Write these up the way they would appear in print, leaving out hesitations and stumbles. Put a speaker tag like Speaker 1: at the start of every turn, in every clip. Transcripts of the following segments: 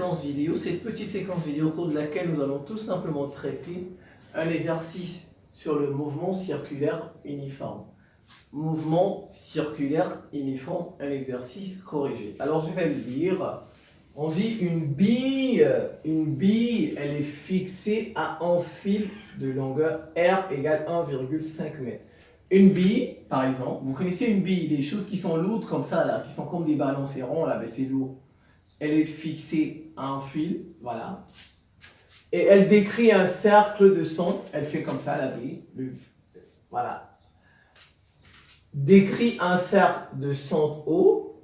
Speaker 1: séquence vidéo, cette petite séquence vidéo au cours de laquelle nous allons tout simplement traiter un exercice sur le mouvement circulaire uniforme. Mouvement circulaire uniforme, un exercice corrigé. Alors je vais le lire. On dit une bille, elle est fixée à un fil de longueur R égale 1,5 m. Une bille, par exemple, vous connaissez une bille, les choses qui sont lourdes comme ça, là, qui sont comme des ballons, c'est rond, là, ben c'est lourd. Elle est fixée à un fil, voilà. Et elle décrit un cercle de centre, elle fait comme ça, la bille, voilà. Décrit un cercle de centre O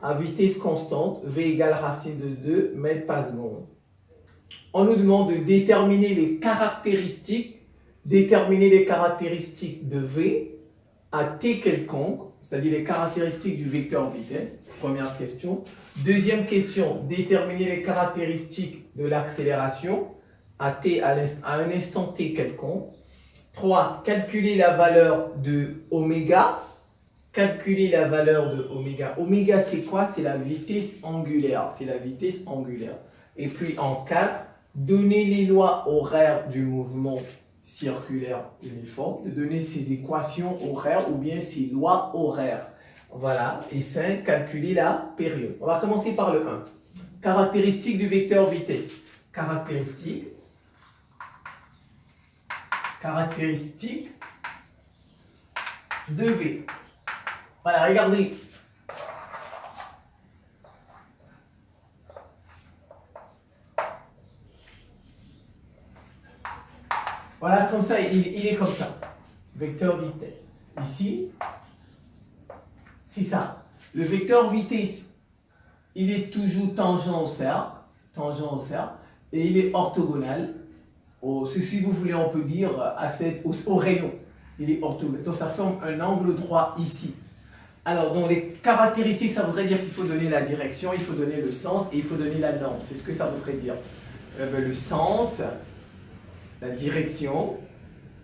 Speaker 1: à vitesse constante, V égale racine de 2 mètres par seconde. On nous demande de déterminer les caractéristiques de V à t quelconque, c'est-à-dire les caractéristiques du vecteur vitesse, première question. Deuxième question, déterminer les caractéristiques de l'accélération à un instant t quelconque. 3. Calculer la valeur de oméga. Calculer la valeur de oméga. Oméga, c'est quoi? C'est la vitesse angulaire. C'est la vitesse angulaire. Et puis en 4, donner les lois horaires du mouvement circulaire uniforme, de donner ses équations horaires ou bien ses lois horaires. Voilà. Et 5, calculer la période. On va commencer par le 1. Caractéristiques du vecteur vitesse. Caractéristiques de V. Voilà, regardez. Voilà, comme ça, il est comme ça. Vecteur vitesse. Ici, c'est ça. Le vecteur vitesse, il est toujours tangent au cercle, et il est orthogonal. Si vous voulez, on peut dire au rayon. Il est orthogonal. Donc, ça forme un angle droit ici. Alors, dans les caractéristiques, ça voudrait dire qu'il faut donner la direction, il faut donner le sens et il faut donner la norme. C'est ce que ça voudrait dire. Le sens, la direction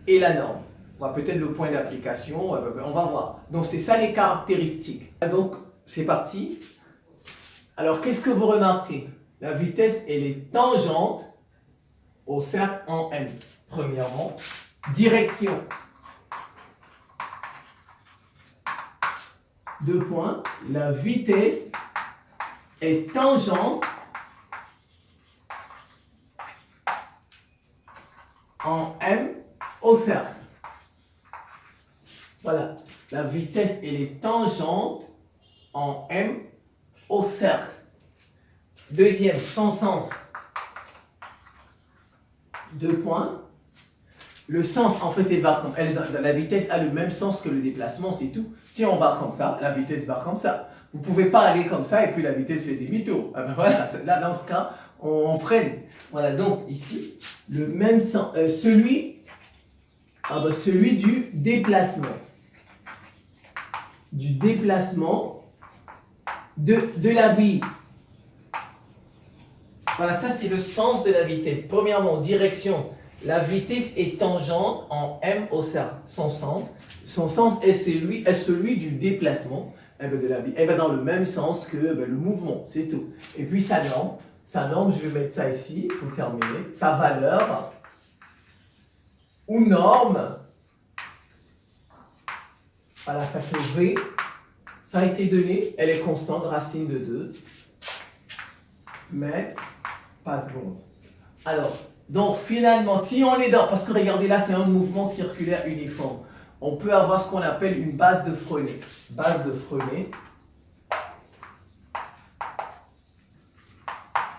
Speaker 1: et la norme. On va peut-être le point d'application, on va voir. Donc, c'est ça les caractéristiques. Donc, c'est parti. Alors, qu'est-ce que vous remarquez? La vitesse, elle est tangente au cercle en M. Premièrement, direction. 2 points. La vitesse est tangente en M au cercle. Voilà. La vitesse, elle est tangente en M au cercle. Deuxième, son sens. 2 points. Le sens, en fait, la vitesse a le même sens que le déplacement, c'est tout. Si on va comme ça, la vitesse va comme ça. Vous ne pouvez pas aller comme ça et puis la vitesse fait demi-tour. Ah ben voilà, là, dans ce cas, on freine. Voilà, donc ici, le même sens, celui du déplacement. Du déplacement de la bille. Voilà, ça c'est le sens de la vitesse. Premièrement, direction. La vitesse est tangente en M au cercle. Son sens est celui du déplacement de la bille. Elle va dans le même sens que le mouvement, c'est tout. Et puis sa norme, je vais mettre ça ici pour terminer. Sa valeur ou norme, voilà, ça fait V. Ça a été donné, elle est constante, racine de 2 mètres par seconde. Alors, donc finalement, si on est dans, parce que regardez là, c'est un mouvement circulaire uniforme, on peut avoir ce qu'on appelle une base de Freinet. Base de Freinet.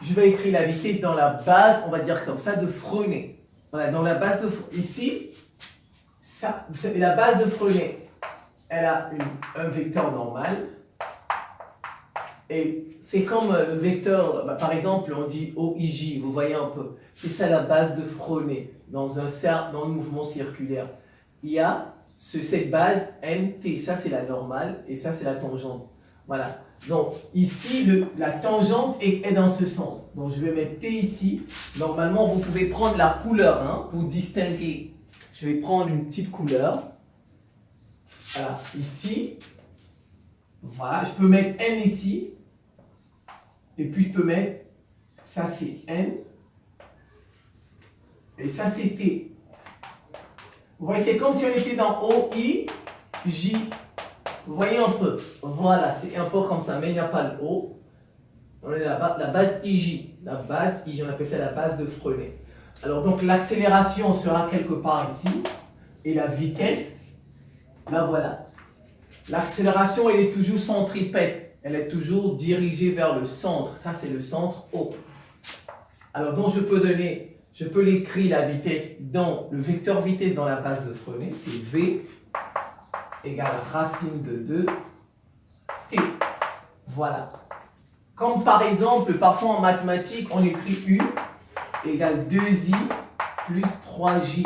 Speaker 1: Je vais écrire la vitesse dans la base, on va dire comme ça, de Freinet. Voilà, dans la base de Freinet. Ici, ça, vous savez, la base de Freinet, elle a un vecteur normal. Et c'est comme le vecteur, par exemple, on dit OIJ, vous voyez un peu. C'est ça la base de Freinet dans un cercle, dans le mouvement circulaire. Il y a cette base NT, ça c'est la normale et ça c'est la tangente. Voilà. Donc ici, la tangente est dans ce sens. Donc je vais mettre T ici. Normalement, vous pouvez prendre la couleur pour distinguer. Je vais prendre une petite couleur. Voilà, ici. Voilà, je peux mettre N ici. Et puis je peux mettre Ça, c'est N. Et ça, c'est T. Vous voyez, c'est comme si on était dans O, I, J. Vous voyez un peu. Voilà, c'est un peu comme ça, mais il n'y a pas le O. On est la base IJ. La base IJ, on appelle ça la base de Frenet. Alors, donc, l'accélération sera quelque part ici. Et la vitesse, là, voilà. L'accélération, elle est toujours centripète. Elle est toujours dirigée vers le centre. Ça, c'est le centre O. Alors, donc, je peux l'écrire la vitesse dans le vecteur vitesse dans la base de Frenet. C'est V égale racine de 2 T. Voilà. Comme par exemple, parfois en mathématiques, on écrit U égale 2I plus 3J.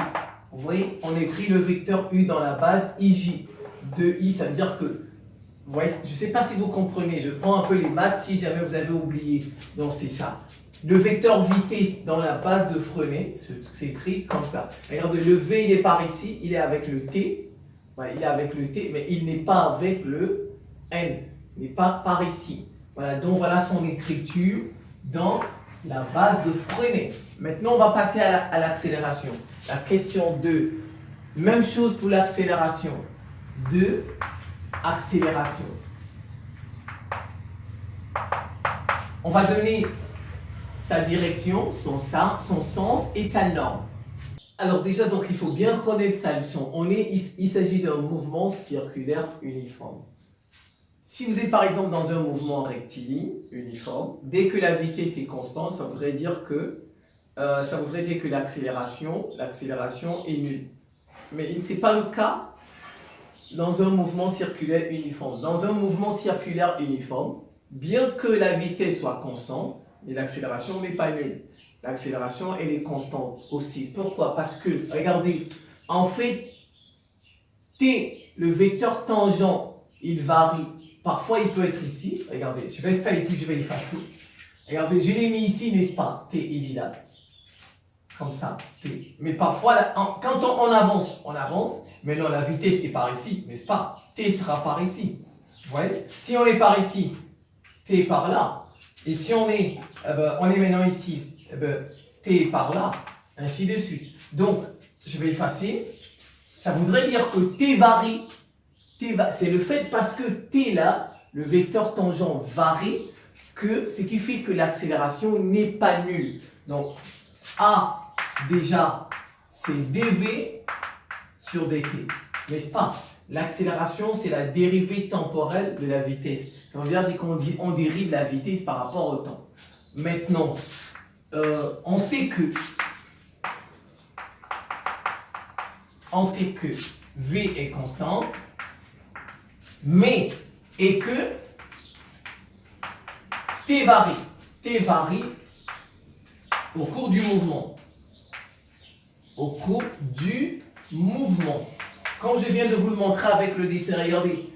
Speaker 1: Vous voyez, on écrit le vecteur U dans la base IJ. 2I, ça veut dire que, vous voyez, je ne sais pas si vous comprenez, je prends un peu les maths si jamais vous avez oublié. Donc c'est ça. Le vecteur vitesse dans la base de Frenet s'écrit comme ça. Regardez, le V, il est par ici, il est avec le T. Voilà, il est avec le T, mais il n'est pas avec le N. Il n'est pas par ici. Voilà, donc voilà son écriture dans la base de Frenet. Maintenant, on va passer à l'accélération. La question 2. Même chose pour l'accélération. 2. Accélération. On va donner sa direction, son sens et sa norme. Alors déjà, donc, il faut bien connaître sa leçon. Il s'agit d'un mouvement circulaire uniforme. Si vous êtes par exemple dans un mouvement rectiligne uniforme, dès que la vitesse est constante, ça voudrait dire que l'accélération est nulle. Mais ce n'est pas le cas dans un mouvement circulaire uniforme. Dans un mouvement circulaire uniforme, bien que la vitesse soit constante, mais l'accélération n'est pas nulle. L'accélération, elle est constante aussi. Pourquoi? Parce que, regardez, en fait, T, le vecteur tangent, il varie. Parfois, il peut être ici. Regardez, je vais faire ici, je vais l'effacer. Regardez, je l'ai mis ici, n'est-ce pas? T, il est là. Comme ça, T. Mais parfois, quand on avance, maintenant la vitesse est par ici, n'est-ce pas? T sera par ici. Vous voyez? Si on est par ici, T est par là. Et si on est maintenant ici, T est par là, ainsi de suite. Donc, je vais effacer. Ça voudrait dire que T varie. C'est le fait parce que T là, le vecteur tangent varie, ce qui fait que l'accélération n'est pas nulle. Donc, A, déjà, c'est dv sur dt, n'est-ce pas? L'accélération, c'est la dérivée temporelle de la vitesse. Ça veut dire qu'on dérive la vitesse par rapport au temps. Maintenant, on sait que V est constante, mais et que T varie. T varie au cours du mouvement. Au cours du mouvement. Comme je viens de vous le montrer avec le dessin, regardez,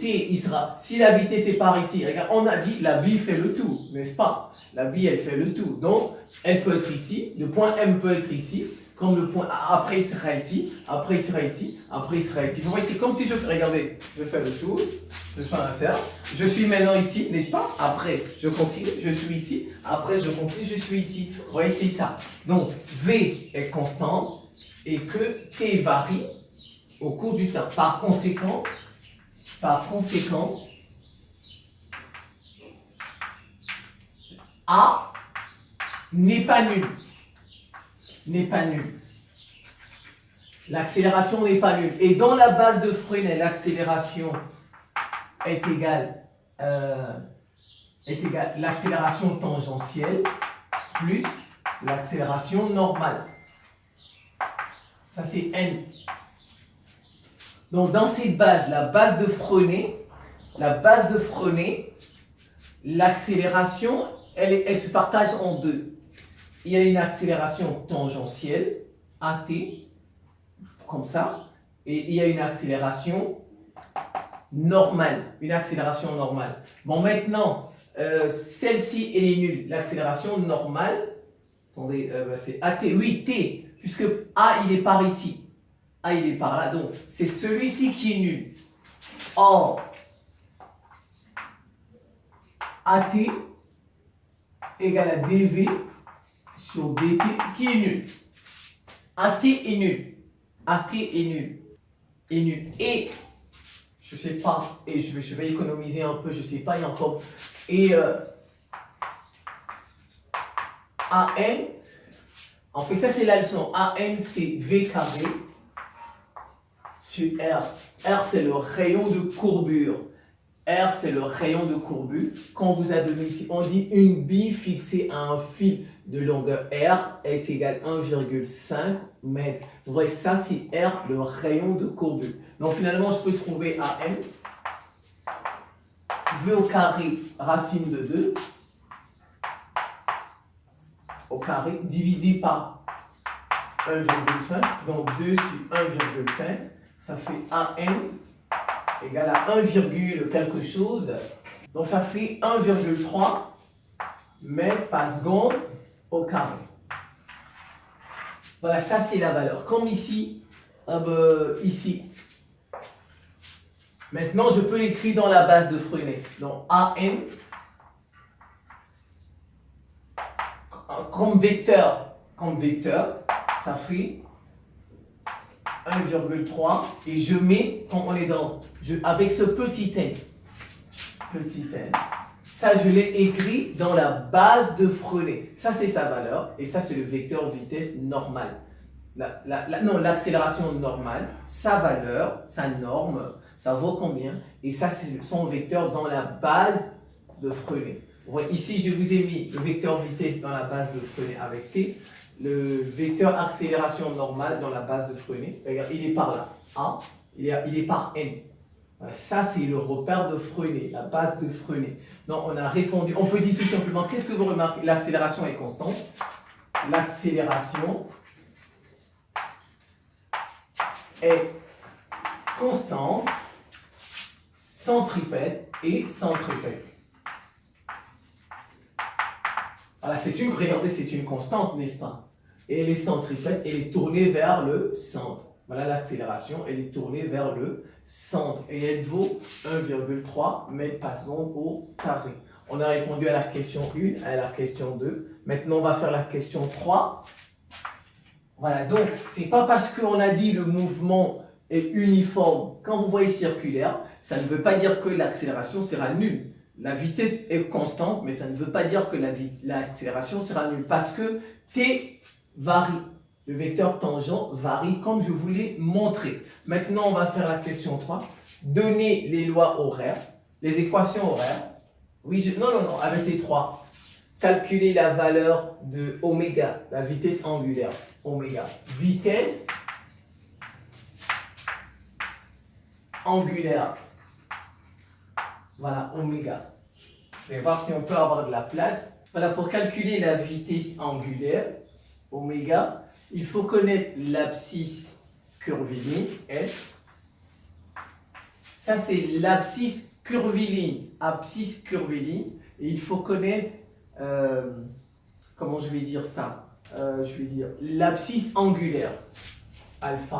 Speaker 1: T, il sera, si la vitesse est par ici, regarde, on a dit la bille fait le tour, n'est-ce pas? La bille, elle fait le tour. Donc, elle peut être ici, le point M peut être ici, comme le point A, après il sera ici, après il sera ici, après il sera ici. Vous voyez, c'est comme si je fais, regardez, je fais le tour, je fais un cercle, je suis maintenant ici, n'est-ce pas? Après, je continue, je suis ici, après je continue, je suis ici. Vous voyez, c'est ça. Donc, V est constante et que T varie au cours du temps. Par conséquent, A n'est pas nul. N'est pas nul. L'accélération n'est pas nulle. Et dans la base de Frenet, l'accélération est égale l'accélération tangentielle plus l'accélération normale. Ça, c'est N. Donc, dans cette base, la base de Frenet, l'accélération, elle se partage en deux. Il y a une accélération tangentielle, AT, comme ça, et il y a une accélération normale. Bon, maintenant, celle-ci, elle est nulle. L'accélération normale, attendez, c'est AT, oui, T, puisque A, il est par ici. A, il est par là, donc c'est celui-ci qui est nul. Or, AT égale à dv sur dt qui est nul. AT est nul. AT est nul. Est nul. Et, je ne sais pas, et je vais économiser un peu, je ne sais pas, il y a encore. Et AN, en fait, ça c'est la leçon. AN c'est V carré sur R. R c'est le rayon de courbure. R, c'est le rayon de courbure. Quand on vous a donné ici, on dit une bille fixée à un fil de longueur R est égal à 1,5 mètres. Vous voyez, ça, c'est R, le rayon de courbure. Donc, finalement, je peux trouver AM. V au carré, racine de 2, au carré, divisé par 1,5. Donc, 2 sur 1,5, ça fait AM égale à 1, quelque chose. Donc ça fait 1,3 mètres par seconde au carré. Voilà, ça c'est la valeur. Comme ici, ici. Maintenant, je peux l'écrire dans la base de Freinet. Donc AN, comme vecteur, ça fait 1,3 et je mets, quand on est dans, avec ce petit n, ça je l'ai écrit dans la base de Freinet. Ça c'est sa valeur et ça c'est le vecteur vitesse normal. Non, l'accélération normale, sa valeur, sa norme, ça vaut combien? Et ça c'est son vecteur dans la base de Freinet. Ouais, ici je vous ai mis le vecteur vitesse dans la base de Freinet avec t. Le vecteur accélération normale dans la base de Freinet, regarde, il est par là, A, il est par N. Voilà, ça, c'est le repère de Freinet, la base de Freinet. Donc, on a répondu, on peut dire tout simplement, qu'est-ce que vous remarquez? L'accélération est constante. L'accélération est constante, centripète et centripète. Voilà, regardez, c'est une constante, n'est-ce pas? Et elle est centripète, elle est tournée vers le centre. Voilà l'accélération, elle est tournée vers le centre. Et elle vaut 1,3 mètres par seconde au carré. On a répondu à la question 1, à la question 2. Maintenant, on va faire la question 3. Voilà, donc, c'est pas parce qu'on a dit le mouvement est uniforme. Quand vous voyez circulaire, ça ne veut pas dire que l'accélération sera nulle. La vitesse est constante, mais ça ne veut pas dire que l'accélération sera nulle. Parce que t varie. Le vecteur tangent varie comme je vous l'ai montré. Maintenant, on va faire la question 3. Donner les lois horaires, les équations horaires. Oui, non, avec ces 3. Calculer la valeur de oméga, la vitesse angulaire. Oméga. Vitesse angulaire. Voilà, oméga. Je vais voir si on peut avoir de la place. Voilà, pour calculer la vitesse angulaire, oméga, il faut connaître l'abscisse curviligne, S. Ça, c'est l'abscisse curviligne. Abscisse curviligne. Et il faut connaître, comment je vais dire ça? Je vais dire l'abscisse angulaire, alpha.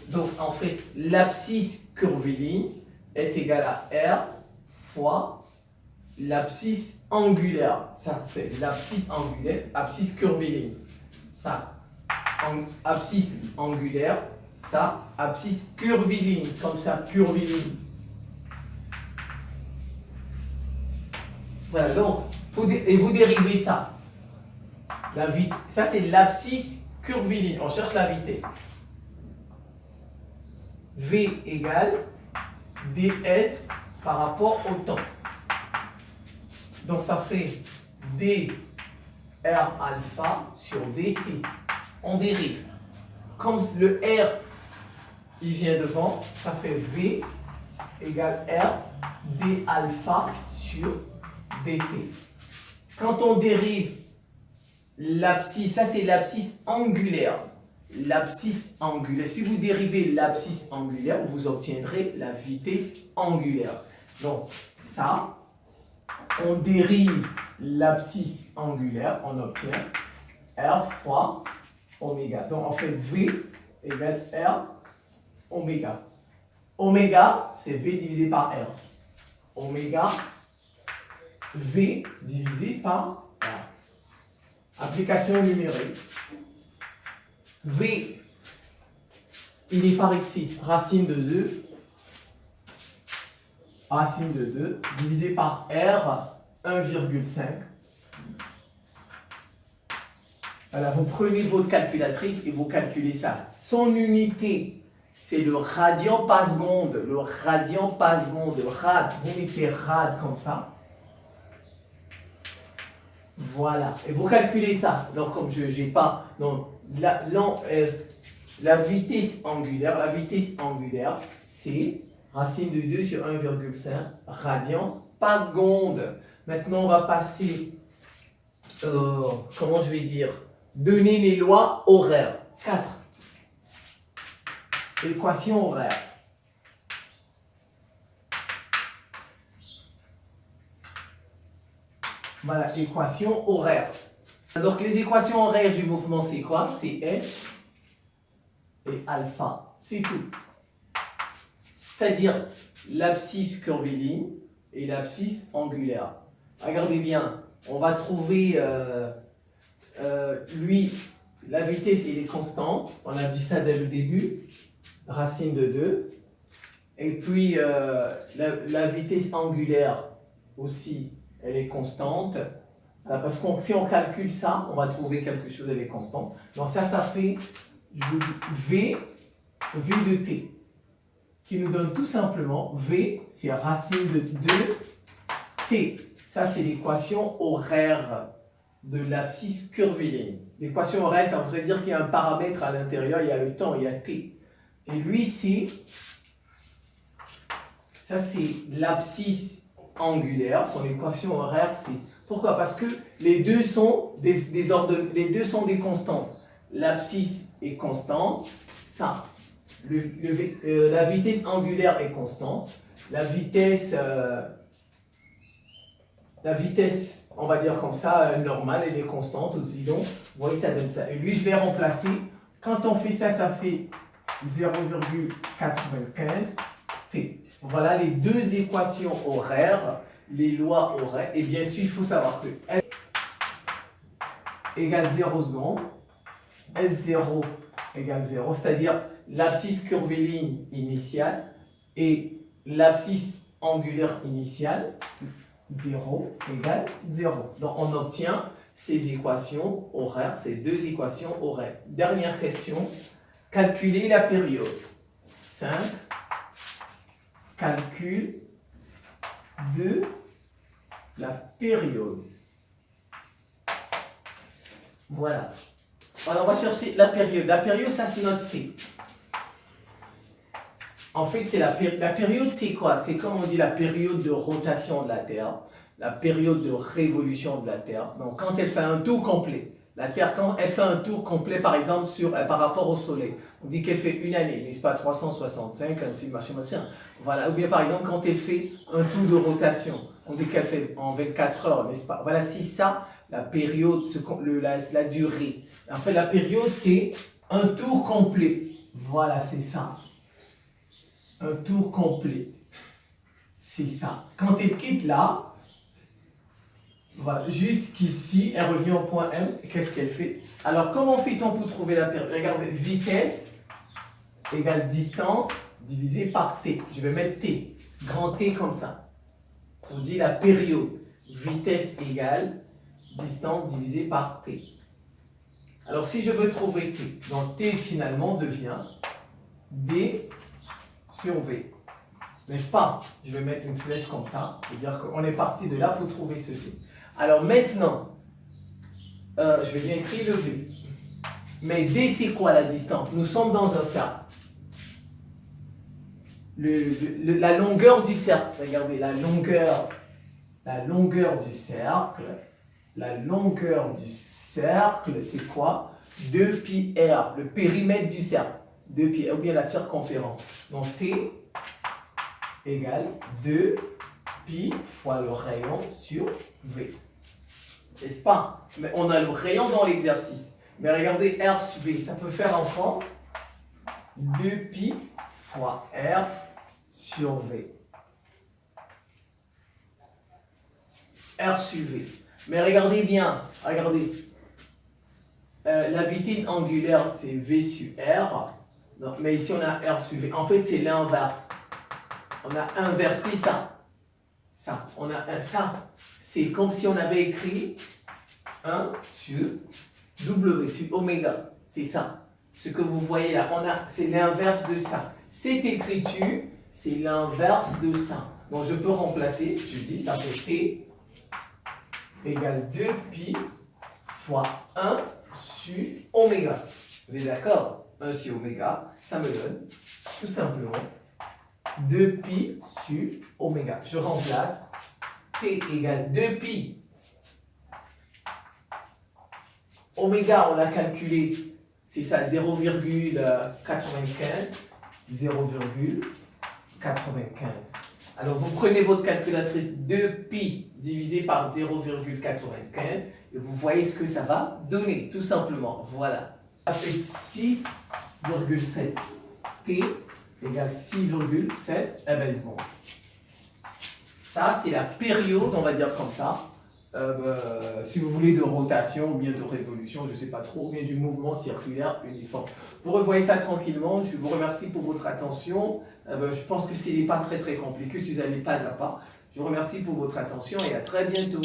Speaker 1: Donc, en fait, l'abscisse curviligne est égale à R fois l'abscisse angulaire. Ça, c'est l'abscisse angulaire, abscisse curviligne. Ça, abscisse angulaire. Ça, abscisse curviligne. Comme ça, curviligne. Voilà, donc, et vous dérivez ça. Ça, c'est l'abscisse curviligne. On cherche la vitesse. V égale ds par rapport au temps. Donc ça fait dr alpha sur dt. On dérive. Comme le r, il vient devant, ça fait v égale r d alpha sur dt. Quand on dérive l'abscisse, ça c'est l'abscisse angulaire. L'abscisse angulaire. Si vous dérivez l'abscisse angulaire, vous obtiendrez la vitesse angulaire. Donc, ça, on dérive l'abscisse angulaire, on obtient R fois oméga. Donc, en fait, V égale R oméga. Oméga, c'est V divisé par R. Oméga V divisé par R. Application numérique. V, il est par ici, racine de 2. Racine de 2 divisé par R, 1,5. Voilà, vous prenez votre calculatrice et vous calculez ça. Son unité, c'est le radian par seconde. Le radian par seconde, le rad. Vous mettez rad comme ça. Voilà. Et vous calculez ça. Donc, comme je n'ai pas. Donc, la vitesse angulaire, c'est racine de 2 sur 1,5 radian par seconde. Maintenant, on va passer. Comment je vais dire? Donner les lois horaires. 4. Équation horaire. Voilà, équation horaire. Donc les équations horaires du mouvement, c'est quoi? C'est F et alpha. C'est tout. C'est-à-dire l'abscisse curviligne et l'abscisse angulaire. Regardez bien, on va trouver lui, la vitesse elle est constante. On a dit ça dès le début. Racine de 2. Et puis la vitesse angulaire aussi, elle est constante. Parce que si on calcule ça, on va trouver quelque chose, elle est constante. Donc ça fait, je vous dis, V de t. Qui nous donne tout simplement, V, c'est racine de 2t. Ça, c'est l'équation horaire de l'abscisse curviligne. L'équation horaire, ça voudrait dire qu'il y a un paramètre à l'intérieur, il y a le temps, il y a t. Et lui, ça c'est l'abscisse angulaire, son équation horaire, c'est... Pourquoi? Parce que les deux sont des constantes. L'abscisse est constante, ça. La vitesse angulaire est constante. La vitesse, on va dire comme ça, normale, elle est constante aussi. Donc, vous voyez, ça donne ça. Et lui, je vais remplacer. Quand on fait ça, ça fait 0,95 t. Voilà les deux équations horaires, les lois horaires. Et bien sûr, il faut savoir que S égale 0 secondes, S0 égale 0, c'est-à-dire l'abscisse curviligne initiale et l'abscisse angulaire initiale, 0 égale 0. Donc, on obtient ces équations horaires, ces deux équations horaires. Dernière question. Calculer la période. 5. Calcul de la période. Voilà. Alors, on va chercher la période. La période, ça, c'est notre T. En fait, c'est la période, c'est quoi? C'est comme on dit la période de rotation de la Terre, la période de révolution de la Terre. Donc, quand elle fait un tour complet. La Terre, quand elle fait un tour complet, par exemple, par rapport au Soleil, on dit qu'elle fait une année, n'est-ce pas, 365, ainsi, machin. Voilà. Ou bien, par exemple, quand elle fait un tour de rotation, on dit qu'elle fait en 24 heures, n'est-ce pas? Voilà, c'est ça, la période, la durée. En fait, la période, c'est un tour complet. Voilà, c'est ça. Un tour complet. C'est ça. Quand elle quitte là, voilà, jusqu'ici, elle revient au point M. Qu'est-ce qu'elle fait? Alors, comment fait-on pour trouver la période? Regardez, vitesse égale distance divisé par T. Je vais mettre T, grand T comme ça. On dit la période. Vitesse égale distance divisé par T. Alors, si je veux trouver T, donc T finalement devient D sur V. N'est-ce pas? Je vais mettre une flèche comme ça. C'est-à-dire qu'on est parti de là pour trouver ceci. Alors maintenant, je vais bien écrire le V. Mais D, c'est quoi la distance? Nous sommes dans un cercle. La longueur du cercle, regardez, la longueur du cercle. La longueur du cercle, c'est quoi? 2 pi r, le périmètre du cercle. 2 pi r, ou bien la circonférence. Donc T égale 2 pi fois le rayon sur V. N'est-ce pas? Mais on a le rayon dans l'exercice. Mais regardez, R sur V, ça peut faire enfant 2 pi fois R sur V. R sur V. Mais regardez bien, regardez. La vitesse angulaire, c'est V sur R. Non, mais ici, on a R sur V. En fait, c'est l'inverse. On a inversé ça. Ça. On a ça. C'est comme si on avait écrit 1 sur W, sur oméga. C'est ça. Ce que vous voyez là, c'est l'inverse de ça. Cette écriture, c'est l'inverse de ça. Donc, je peux remplacer. Je dis, ça fait T égale 2pi fois 1 sur oméga. Vous êtes d'accord? 1 sur oméga, ça me donne tout simplement 2pi sur oméga. Je remplace T égale 2pi. Oméga, on l'a calculé, c'est ça, 0,95. 0,95. Alors, vous prenez votre calculatrice 2pi divisé par 0,95 et vous voyez ce que ça va donner, tout simplement. Voilà. Ça fait 6,7. T égale 6,7 secondes. Ça, c'est la période, on va dire comme ça. Si vous voulez de rotation ou bien de révolution, je ne sais pas trop, ou bien du mouvement circulaire uniforme. Vous revoyez ça tranquillement. Je vous remercie pour votre attention. Je pense que ce n'est pas très compliqué si vous allez pas à pas. Je vous remercie pour votre attention et à très bientôt.